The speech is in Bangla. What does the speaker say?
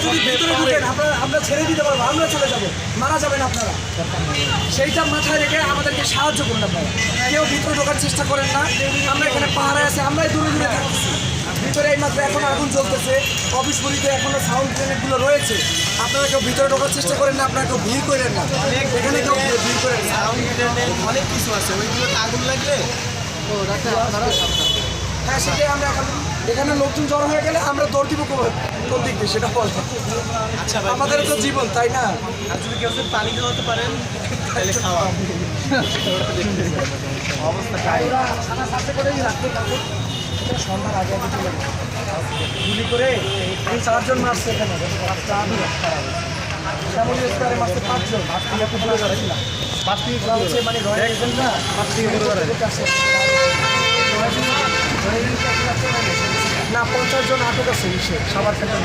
যদি ভিতরে ঢুকেন আমরা ছেড়ে দিতে পারবো, আমরা চলে যাবো, মারা যাবেন আপনারা। সেইটা মাথায় রেখে আমাদেরকে সাহায্য করুন আপনারা। কেউ ভিতরে ঢোকার চেষ্টা করেন না। আমরা এখানে পাহাড়ে আছি, আমরাই দূরে দূরে থাকতেছি। ভিতরে এই মাত্র এখন আগুন জ্বলতেছে, অফিস গুলিতে এখনো সাউন্ড গ্রেনেডগুলো রয়েছে। আপনারা কেউ ভিতরে ঢোকার চেষ্টা করেন না, আপনারা কেউ ভিড় করেন না, এখানে কেউ ভিড় করেন না। সাউন্ড গ্রেনেড অনেক কিছু আছে, ওইগুলো আগুন লাগলে হ্যাঁ, সেটাই আমরা এখন এখানে লোকজন জড়ো হয়ে গেলে আমরা দৌড় দিব কোন দিক দিয়ে সেটা বল। আচ্ছা আমাদের তো জীবন, তাই না? আর যদি কেউ যদি পানি খাওয়াতে পারেন তাহলে খাওয়া অবস্থা ওরা থানা সাথে করেই রাখতে পারবো। সন্ধ্যার আগে আগে চলে গেছে। গুলি করে এই 4 জন মারছে এখানে, রাস্তা আমি শ্যামলী স্কোয়ারে মারছে 5 জন। ওরা হচ্ছে মানে রয়্যাল এজেন্ট না, না 50 জন আটক আছে সবার ক্ষেত্রে।